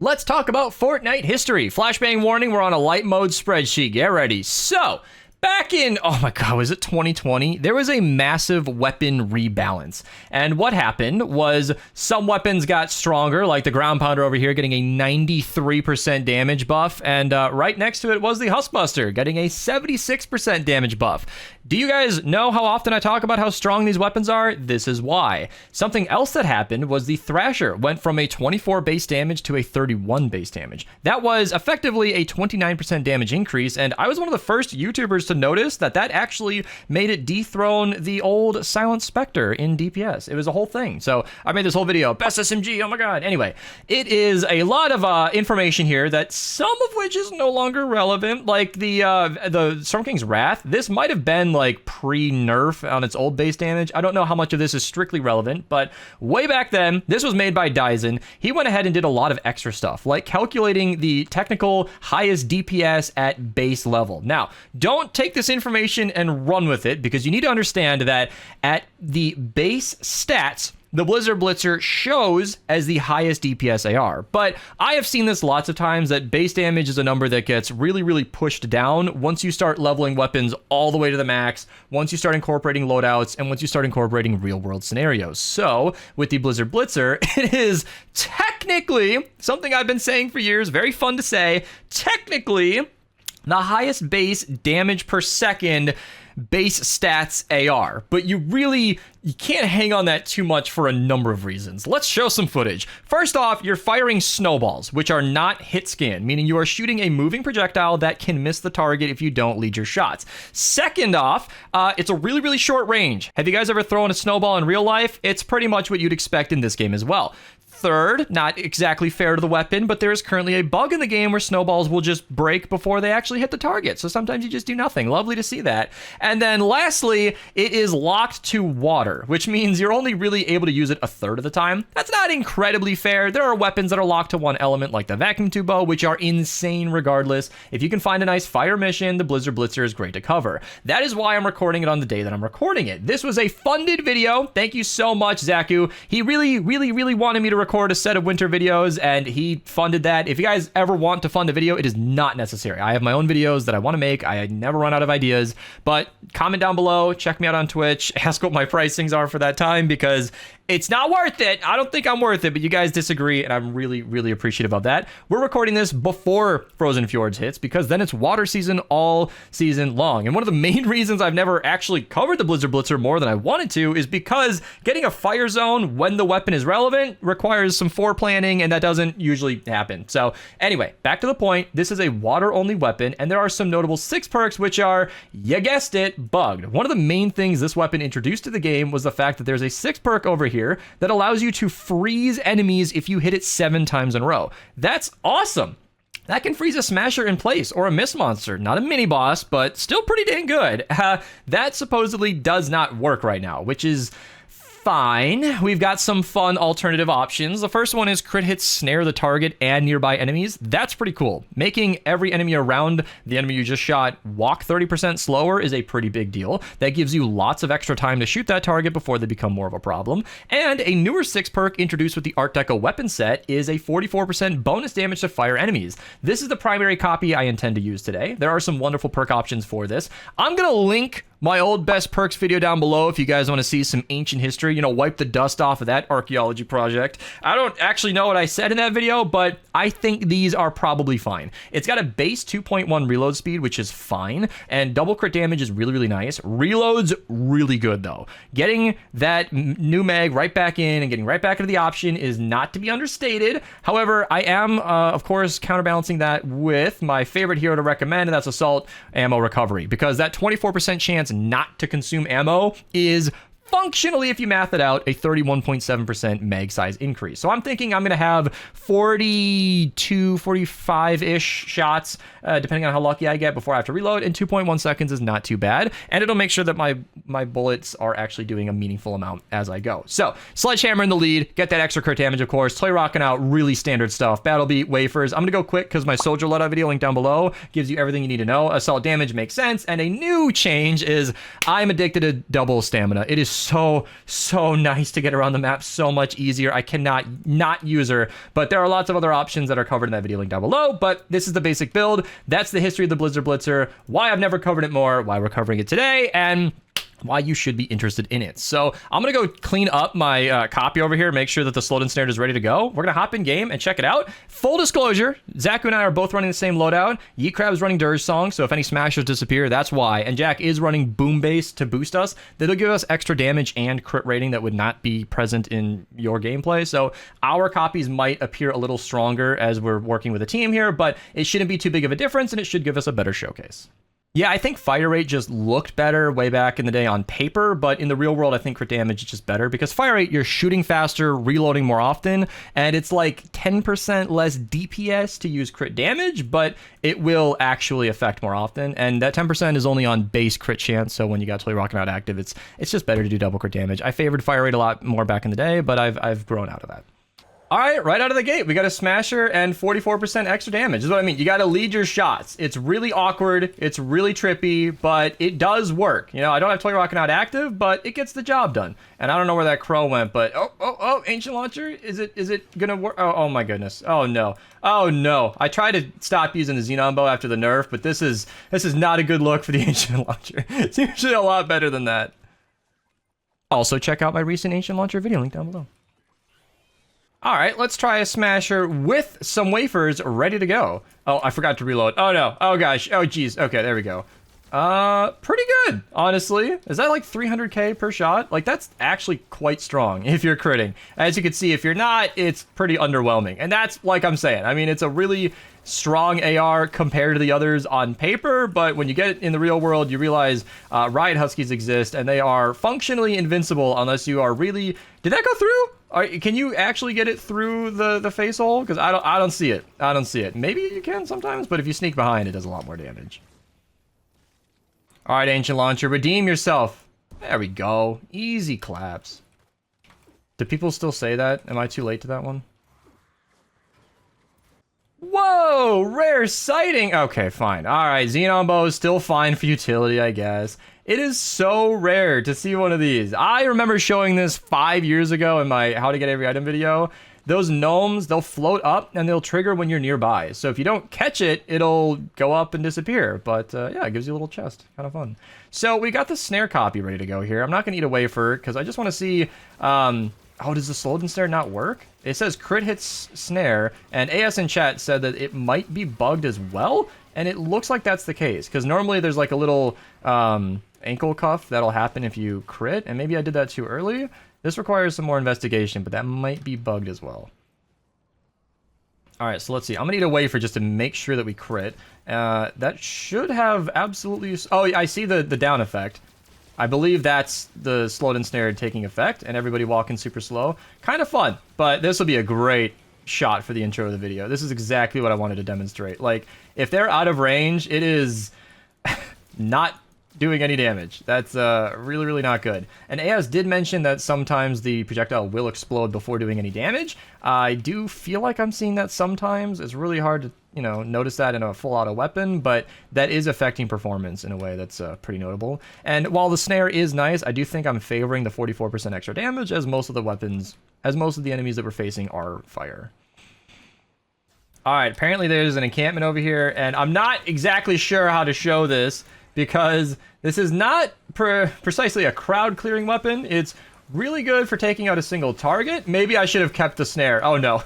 Let's talk about Fortnite history. Flashbang warning, we're on a light mode spreadsheet. Get ready. So, back in, oh my god, was it 2020? There was a massive weapon rebalance. And what happened was some weapons got stronger, like the ground pounder over here getting a 93% damage buff. And right next to it was the Huskbuster getting a 76% damage buff. Do you guys know how often I talk about how strong these weapons are? This is why. Something else that happened was the Thrasher went from a 24 base damage to a 31 base damage. That was effectively a 29% damage increase, and I was one of the first YouTubers to notice that actually made it dethrone the old Silent Spectre in DPS. It was a whole thing. So I made this whole video, best SMG, oh my god. Anyway, it is a lot of information here that some of which is no longer relevant, like the Storm King's Wrath. This might have been like pre-nerf on its old base damage. I don't know how much of this is strictly relevant, but way back then, this was made by Dyson. He went ahead and did a lot of extra stuff, like calculating the technical highest DPS at base level. Now, don't take this information and run with it, because you need to understand that at the base stats, the Blizzard Blitzer shows as the highest DPS AR. But I have seen this lots of times, that base damage is a number that gets really, really pushed down once you start leveling weapons all the way to the max, once you start incorporating loadouts, and once you start incorporating real-world scenarios. So, with the Blizzard Blitzer, it is technically, something I've been saying for years, very fun to say, technically the highest base damage per second base stats AR, but you can't hang on that too much for a number of reasons. Let's show some footage. First off, you're firing snowballs, which are not hit scan, meaning you are shooting a moving projectile that can miss the target if you don't lead your shots. Second off, it's a really, really short range. Have you guys ever thrown a snowball in real life? It's pretty much what you'd expect in this game as well. Third, not exactly fair to the weapon, but there is currently a bug in the game where snowballs will just break before they actually hit the target. So sometimes you just do nothing. Lovely to see that. And then lastly, it is locked to water, which means you're only really able to use it a third of the time. That's not incredibly fair. There are weapons that are locked to one element, like the vacuum tube bow, which are insane regardless. If you can find a nice fire mission, the Blizzard Blitzer is great to cover. That is why I'm recording it on the day that I'm recording it. This was a funded video. Thank you so much, Zaku. He really, really, really wanted me to record a set of winter videos, and he funded that. If you guys ever want to fund a video, it is not necessary. I have my own videos that I want to make. I never run out of ideas, but comment down below, check me out on Twitch, ask what my pricings are for that time, because it's not worth it. I don't think I'm worth it, but you guys disagree, and I'm really, really appreciative of that. We're recording this before Frozen Fjords hits, because then it's water season all season long. And one of the main reasons I've never actually covered the Blizzard Blitzer more than I wanted to is because getting a fire zone when the weapon is relevant requires some foreplanning, and that doesn't usually happen. So anyway, back to the point. This is a water-only weapon, and there are some notable 6 perks, which are, you guessed it, bugged. One of the main things this weapon introduced to the game was the fact that there's a 6 perk over here that allows you to freeze enemies if you hit it 7 times in a row. That's awesome. That can freeze a smasher in place, or a mist monster. Not a mini boss, but still pretty dang good. That supposedly does not work right now, which is fine. We've got some fun alternative options. The first one is crit hits snare the target and nearby enemies. That's pretty cool. Making every enemy around the enemy you just shot walk 30% slower is a pretty big deal. That gives you lots of extra time to shoot that target before they become more of a problem. And a newer 6 perk introduced with the Art Deco weapon set is a 44% bonus damage to fire enemies. This is the primary copy I intend to use today. There are some wonderful perk options for this. I'm gonna link my old best perks video down below if you guys want to see some ancient history, wipe the dust off of that archaeology project. I don't actually know what I said in that video, but I think these are probably fine. It's got a base 2.1 reload speed, which is fine, and double crit damage is really, really nice. Reload's really good, though. Getting that new mag right back in and getting right back into the option is not to be understated. However, I am, of course, counterbalancing that with my favorite hero to recommend, and that's Assault Ammo Recovery, because that 24% chance not to consume ammo is functionally, if you math it out, a 31.7% mag size increase. So I'm thinking I'm going to have 42, 45-ish shots, depending on how lucky I get before I have to reload, and 2.1 seconds is not too bad. And it'll make sure that my bullets are actually doing a meaningful amount as I go. So, Sledgehammer in the lead, get that extra crit damage, of course. Toy rocking out really standard stuff. Battle Beat, Wafers. I'm going to go quick because my Soldier Loadout video link down below gives you everything you need to know. Assault damage makes sense. And a new change is I'm addicted to double stamina. It is so nice to get around the map so much easier. I cannot not use her, but there are lots of other options that are covered in that video link down below. But this is the basic build. That's the history of the Blizzard Blitzer, why I've never covered it more, why we're covering it today, and why you should be interested in it. So I'm gonna go clean up my copy over here, make sure that the slowed and snared is ready to go. We're gonna hop in game and check it out. Full disclosure, Zaku and I are both running the same loadout. Yeetcrab's running Dirge Song, so if any smashers disappear, that's why. And Jack is running Boom Base to boost us. That'll give us extra damage and crit rating that would not be present in your gameplay. So our copies might appear a little stronger as we're working with a team here, but it shouldn't be too big of a difference, and it should give us a better showcase. Yeah, I think fire rate just looked better way back in the day on paper, but in the real world, I think crit damage is just better because fire rate, you're shooting faster, reloading more often, and it's like 10% less DPS to use crit damage, but it will actually affect more often, and that 10% is only on base crit chance, so when you got Totally Rockin' Out active, it's just better to do double crit damage. I favored fire rate a lot more back in the day, but I've grown out of that. All right out of the gate, we got a smasher and 44% extra damage. This is what I mean. You got to lead your shots. It's really awkward. It's really trippy, but it does work. You know, I don't have Totally Rockin' Out active, but it gets the job done. And I don't know where that crow went, but oh, Ancient Launcher. Is it gonna work? Oh my goodness. Oh no. I tried to stop using the Xenon Bow after the nerf, but this is not a good look for the Ancient Launcher. It's usually a lot better than that. Also, check out my recent Ancient Launcher video link down below. All right, let's try a smasher with some wafers ready to go. Oh, I forgot to reload. Oh no. Oh gosh. Oh geez. Okay, there we go. Pretty good, honestly. Is that like 300k per shot? Like, that's actually quite strong if you're critting. As you can see, if you're not, it's pretty underwhelming. And that's like I'm saying. I mean, it's a really strong AR compared to the others on paper, but when you get it in the real world, you realize Riot Huskies exist, and they are functionally invincible unless you are really... Did that go through? Can you actually get it through the face hole? Because I don't see it. I don't see it. Maybe you can sometimes, but if you sneak behind, it does a lot more damage. All right, Ancient Launcher, redeem yourself. There we go. Easy claps. Do people still say that? Am I too late to that one? Whoa, rare sighting. Okay, fine. All right, Xenon Bow is still fine for utility, I guess. It is so rare to see one of these. I remember showing this 5 years ago in my How to Get Every Item video. Those gnomes, they'll float up and they'll trigger when you're nearby. So if you don't catch it, it'll go up and disappear. But yeah, it gives you a little chest. Kind of fun. So we got the snare copy ready to go here. I'm not going to eat a wafer because I just want to see... oh, does the slowed and snare not work? It says crit hits snare, and AS in chat said that it might be bugged as well, and it looks like that's the case, because normally there's like a little ankle cuff that'll happen if you crit, and maybe I did that too early. This requires some more investigation, but that might be bugged as well. All right, so let's see. I'm gonna need a wafer just to make sure that we crit. That should have absolutely... Oh, I see the down effect. I believe that's the slowed and snared taking effect, and everybody walking super slow. Kind of fun, but this will be a great shot for the intro of the video. This is exactly what I wanted to demonstrate. Like, if they're out of range, it is not doing any damage. That's really, really not good. And AS did mention that sometimes the projectile will explode before doing any damage. I do feel like I'm seeing that sometimes. It's really hard to, you know, notice that in a full auto weapon, but that is affecting performance in a way that's pretty notable. And while the snare is nice, I do think I'm favoring the 44% extra damage, as most of the weapons, as most of the enemies that we're facing are fire. All right, apparently there's an encampment over here, and I'm not exactly sure how to show this because this is not precisely a crowd clearing weapon. It's really good for taking out a single target. Maybe I should have kept the snare. Oh no.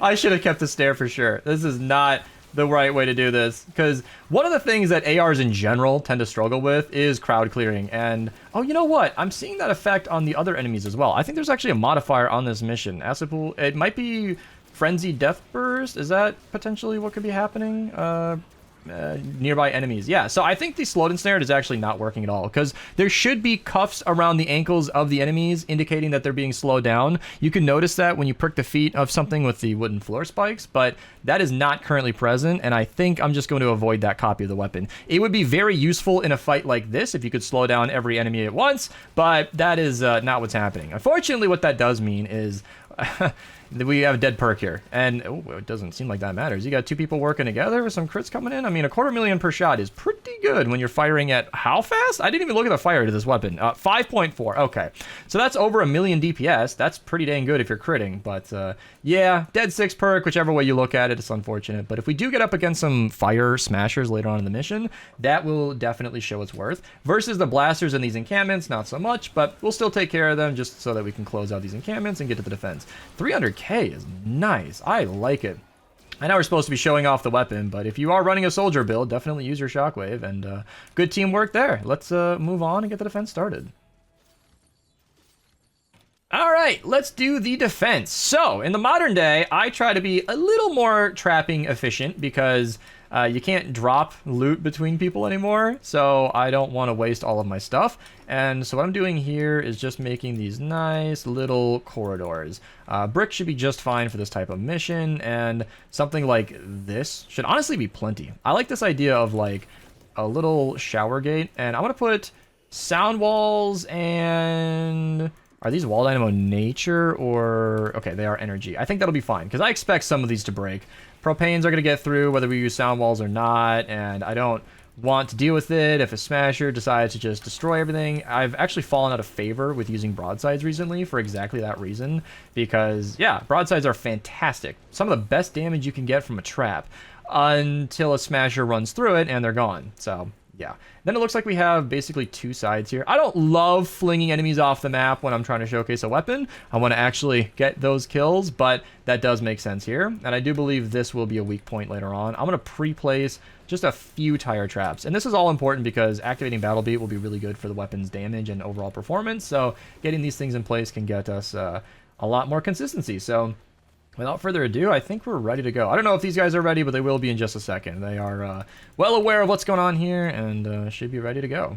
I should have kept the snare for sure. This is not the right way to do this, because one of the things that ARs in general tend to struggle with is crowd clearing. And oh, you know what? I'm seeing that effect on the other enemies as well. I think there's actually a modifier on this mission. Acid Pool, it might be Frenzy Death Burst. Is that potentially what could be happening? Nearby enemies. Yeah, so I think the slowed and snared is actually not working at all, because there should be cuffs around the ankles of the enemies indicating that they're being slowed down. You can notice that when you prick the feet of something with the wooden floor spikes, but that is not currently present, and I think I'm just going to avoid that copy of the weapon. It would be very useful in a fight like this if you could slow down every enemy at once, but that is not what's happening. Unfortunately, what that does mean is we have a dead perk here. And it doesn't seem like that matters. You got 2 people working together with some crits coming in. I mean, a 250,000 per shot is pretty good when you're firing at how fast? I didn't even look at the fire to this weapon. 5.4. Okay. So that's over 1 million DPS. That's pretty dang good if you're critting. But yeah, dead 6 perk, whichever way you look at it, it's unfortunate. But if we do get up against some fire smashers later on in the mission, that will definitely show its worth. Versus the blasters in these encampments, not so much, but we'll still take care of them just so that we can close out these encampments and get to the defense. 300k is nice. I like it. I know we're supposed to be showing off the weapon, but if you are running a soldier build, definitely use your shockwave, and good teamwork there. Let's move on and get the defense started. All right, let's do the defense. So in the modern day, I try to be a little more trapping efficient because you can't drop loot between people anymore, so I don't want to waste all of my stuff. And so what I'm doing here is just making these nice little corridors. Brick should be just fine for this type of mission, and something like this should honestly be plenty. I like this idea of like a little shower gate, and I'm gonna put sound walls and... Are these wall dynamo nature or... Okay, they are energy. I think that'll be fine, because I expect some of these to break. Propanes are going to get through whether we use sound walls or not, and I don't want to deal with it if a smasher decides to just destroy everything. I've actually fallen out of favor with using broadsides recently for exactly that reason, because, yeah, broadsides are fantastic. Some of the best damage you can get from a trap until a smasher runs through it and they're gone. So... yeah. Then it looks like we have basically 2 sides here. I don't love flinging enemies off the map when I'm trying to showcase a weapon. I want to actually get those kills, but that does make sense here. And I do believe this will be a weak point later on. I'm going to pre-place just a few tire traps. And this is all important because activating Battle Beat will be really good for the weapon's damage and overall performance. So getting these things in place can get us a lot more consistency. So... without further ado, I think we're ready to go. I don't know if these guys are ready, but they will be in just a second. They are well aware of what's going on here and should be ready to go.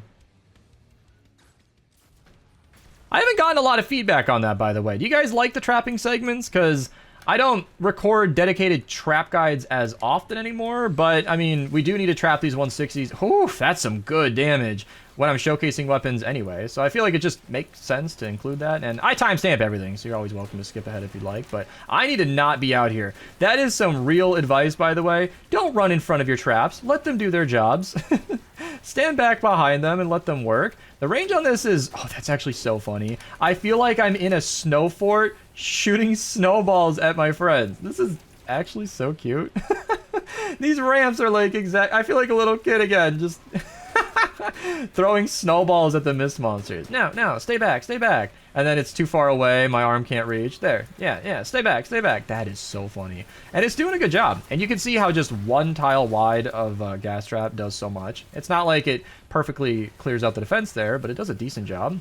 I haven't gotten a lot of feedback on that, by the way. Do you guys like the trapping segments? Because I don't record dedicated trap guides as often anymore, but, I mean, we do need to trap these 160s. Ooh, that's some good damage when I'm showcasing weapons anyway, so I feel like it just makes sense to include that. And I timestamp everything, so you're always welcome to skip ahead if you'd like, but I need to not be out here. That is some real advice, by the way. Don't run in front of your traps. Let them do their jobs. Stand back behind them and let them work. The range on this is... oh, that's actually so funny. I feel like I'm in a snow fort shooting snowballs at my friends. This is actually so cute. These ramps are like exact... I feel like a little kid again, just... throwing snowballs at the mist monsters. No, no, stay back, stay back. And then it's too far away, my arm can't reach. There, yeah, stay back, stay back. That is so funny. And it's doing a good job. And you can see how just 1 tile wide of gas trap does so much. It's not like it perfectly clears out the defense there, but it does a decent job.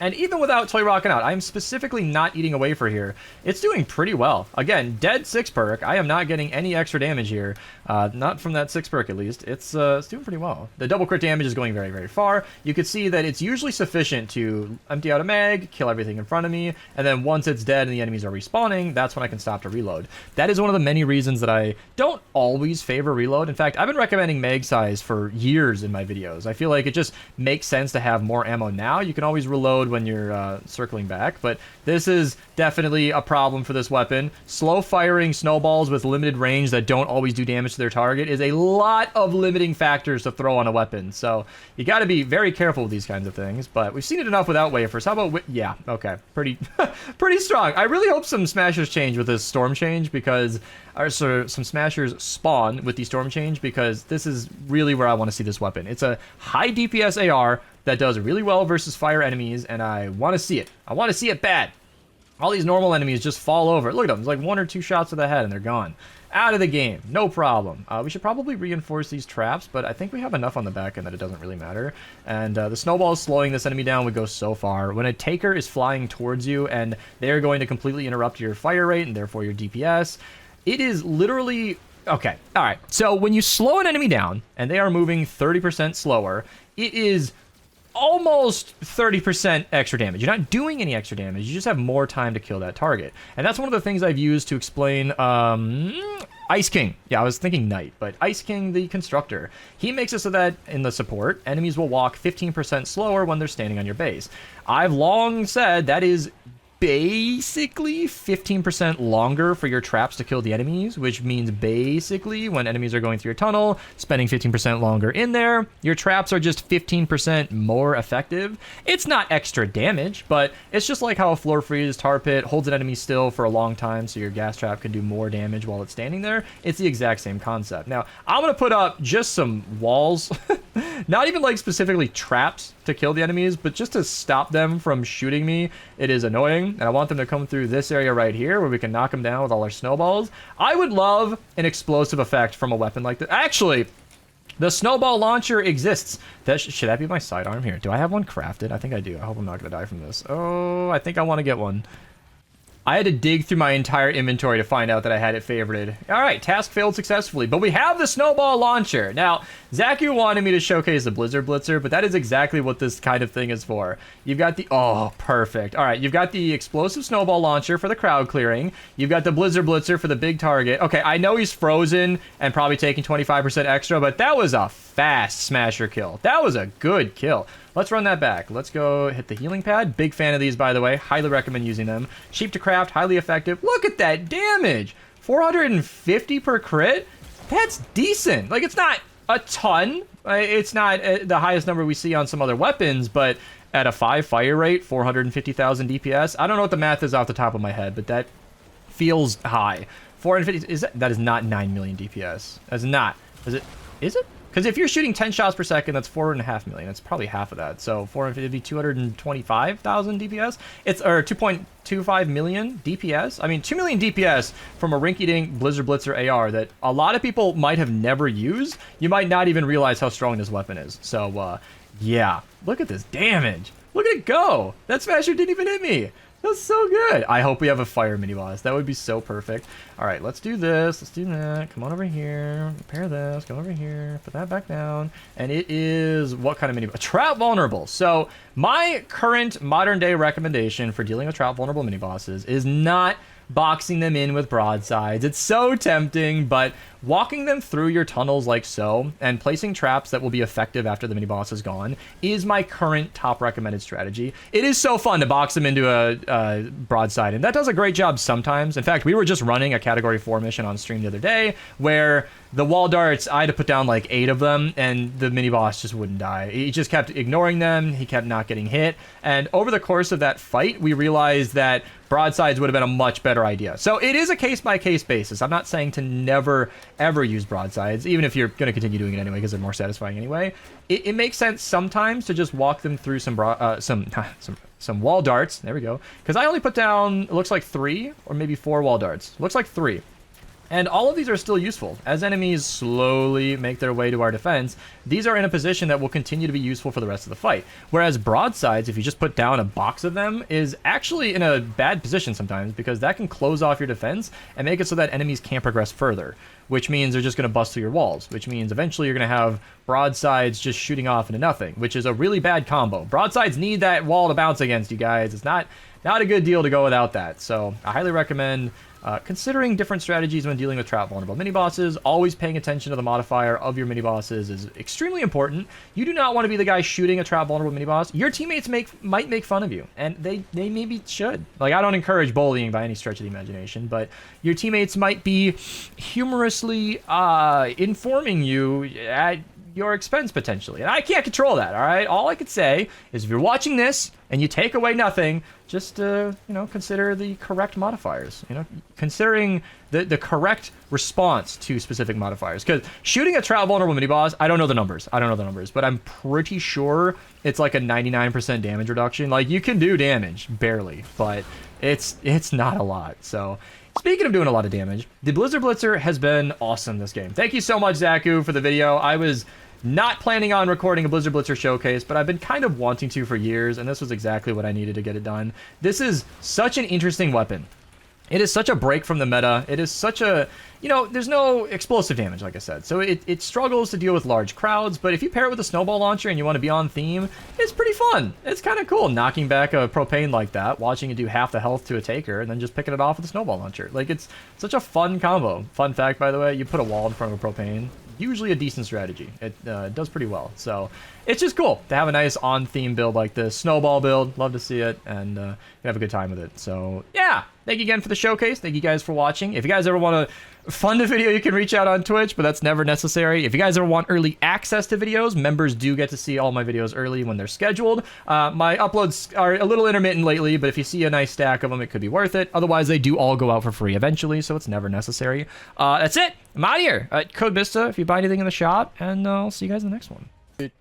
And even without Toy Rockin' Out, I'm specifically not eating away for here. It's doing pretty well. Again, dead 6 perk. I am not getting any extra damage here. Not from that 6 perk at least. It's doing pretty well. The double crit damage is going very, very far. You can see that it's usually sufficient to empty out a mag, kill everything in front of me, and then once it's dead and the enemies are respawning, that's when I can stop to reload. That is one of the many reasons that I don't always favor reload. In fact, I've been recommending mag size for years in my videos. I feel like it just makes sense to have more ammo now. You can always reload when you're circling back, but this is definitely a problem for this weapon. Slow firing snowballs with limited range that don't always do damage to their target is a lot of limiting factors to throw on a weapon, so you got to be very careful with these kinds of things. But we've seen it enough without wafers. How about yeah, okay, pretty pretty strong. I really hope some smashers change with this storm change, because some smashers spawn with the storm change, because this is really where I want to see this weapon. It's a high DPS AR that does really well versus fire enemies, and I want to see it. I want to see it bad. All these normal enemies just fall over. Look at them. It's like 1 or 2 shots to the head and they're gone. Out of the game. No problem. We should probably reinforce these traps, but I think we have enough on the back end that it doesn't really matter. And the snowball is slowing this enemy down would go so far. When a taker is flying towards you and they're going to completely interrupt your fire rate and therefore your DPS, it is literally... okay, alright. So when you slow an enemy down and they are moving 30% slower, it is almost 30% extra damage. You're not doing any extra damage. You just have more time to kill that target. And that's one of the things I've used to explain Ice King. Yeah, I was thinking Knight, but Ice King, the constructor. He makes it so that in the support, enemies will walk 15% slower when they're standing on your base. I've long said that is basically 15% longer for your traps to kill the enemies, which means basically when enemies are going through your tunnel, spending 15% longer in there, your traps are just 15% more effective. It's not extra damage, but it's just like how a floor freeze tar pit holds an enemy still for a long time so your gas trap can do more damage while it's standing there. It's the exact same concept. Now, I'm going to put up just some walls, not even like specifically traps to kill the enemies, but just to stop them from shooting me. It is annoying, and I want them to come through this area right here where we can knock them down with all our snowballs. I would love an explosive effect from a weapon like this. Actually, the snowball launcher exists. Should that be my sidearm here? Do I have one crafted? I think I do. I hope I'm not going to die from this. Oh, I think I want to get one. I had to dig through my entire inventory to find out that I had it favorited. All right, task failed successfully, but we have the snowball launcher. Now, Zaku wanted me to showcase the Blizzard Blitzer, but that is exactly what this kind of thing is for. You've got the, oh, perfect. All right, you've got the explosive snowball launcher for the crowd clearing. You've got the Blizzard Blitzer for the big target. Okay, I know he's frozen and probably taking 25% extra, but that was a fast smasher kill. That was a good kill. Let's run that back. Let's go hit the healing pad. Big fan of these, by the way. Highly recommend using them. Cheap to craft, highly effective. Look at that damage. 450 per crit. That's decent. Like, it's not a ton. It's not the highest number we see on some other weapons, but at a 5 fire rate, 450,000 DPS. I don't know what the math is off the top of my head, but that feels high. 450, that is not 9 million DPS. That's not. Is it? Is it? Because if you're shooting 10 shots per second, that's 4.5 million. That's probably half of that. So 450, 225,000 DPS. It's, or 2.25 million DPS. I mean, 2 million DPS from a rinky-dink Blizzard Blitzer AR that a lot of people might have never used. You might not even realize how strong this weapon is. So, yeah. Look at this damage. Look at it go. That smasher didn't even hit me. That's so good. I hope we have a fire mini boss. That would be so perfect. All right, let's do this. Let's do that. Come on over here. Repair this. Come over here. Put that back down. And it is what kind of mini boss? Trap vulnerable. So my current modern day recommendation for dealing with trap vulnerable mini bosses is not boxing them in with broadsides. It's so tempting, but walking them through your tunnels like so and placing traps that will be effective after the mini boss is gone is my current top recommended strategy. It is so fun to box them into a broadside, and that does a great job sometimes. In fact, we were just running a category 4 mission on stream the other day where the wall darts, I had to put down like 8 of them, and the mini boss just wouldn't die. He just kept ignoring them. He kept not getting hit. And over the course of that fight, we realized that broadsides would have been a much better idea. So it is a case-by-case basis. I'm not saying to never, ever use broadsides, even if you're going to continue doing it anyway because they're more satisfying anyway. It makes sense sometimes to just walk them through some wall darts. There we go. Because I only put down, it looks like 3 or maybe 4 wall darts. Looks like 3. And all of these are still useful. As enemies slowly make their way to our defense, these are in a position that will continue to be useful for the rest of the fight. Whereas broadsides, if you just put down a box of them, is actually in a bad position sometimes because that can close off your defense and make it so that enemies can't progress further, which means they're just going to bust through your walls, which means eventually you're going to have broadsides just shooting off into nothing, which is a really bad combo. Broadsides need that wall to bounce against, you guys. It's not a good deal to go without that. So I highly recommend considering different strategies when dealing with trap vulnerable mini bosses. Always paying attention to the modifier of your mini bosses is extremely important. You do not want to be the guy shooting a trap vulnerable mini boss. Your teammates might make fun of you, and they maybe should. Like, I don't encourage bullying by any stretch of the imagination, but your teammates might be humorously informing you at your expense potentially, and I can't control that. All right, all I could say is if you're watching this and you take away nothing, just consider the correct modifiers. Considering the correct response to specific modifiers. Because shooting a trap vulnerable mini boss, I don't know the numbers, but I'm pretty sure it's like a 99% damage reduction. Like, you can do damage barely, but it's not a lot. So speaking of doing a lot of damage, the Blizzard Blitzer has been awesome this game. Thank you so much, Zaku, for the video. I was not planning on recording a Blizzard Blitzer showcase, but I've been kind of wanting to for years, and this was exactly what I needed to get it done. This is such an interesting weapon. It is such a break from the meta. It is such a, there's no explosive damage, like I said. So it struggles to deal with large crowds, but if you pair it with a snowball launcher and you want to be on theme, it's pretty fun. It's kind of cool knocking back a propane like that, watching it do half the health to a taker, and then just picking it off with a snowball launcher. Like, it's such a fun combo. Fun fact, by the way, you put a wall in front of a propane, usually a decent strategy. It does pretty well. So it's just cool to have a nice on-theme build like this. Snowball build. Love to see it. And have a good time with it. So yeah, thank you again for the showcase. Thank you guys for watching. If you guys ever want to fund a video, you can reach out on Twitch, but that's never necessary. If you guys ever want early access to videos, members do get to see all my videos early when they're scheduled. My uploads are a little intermittent lately, but if you see a nice stack of them, it could be worth it. Otherwise, they do all go out for free eventually, so it's never necessary. That's it. I'm out of here. Code Mista if you buy anything in the shop, and I'll see you guys in the next one. And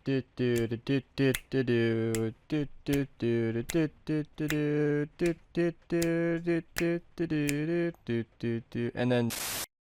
then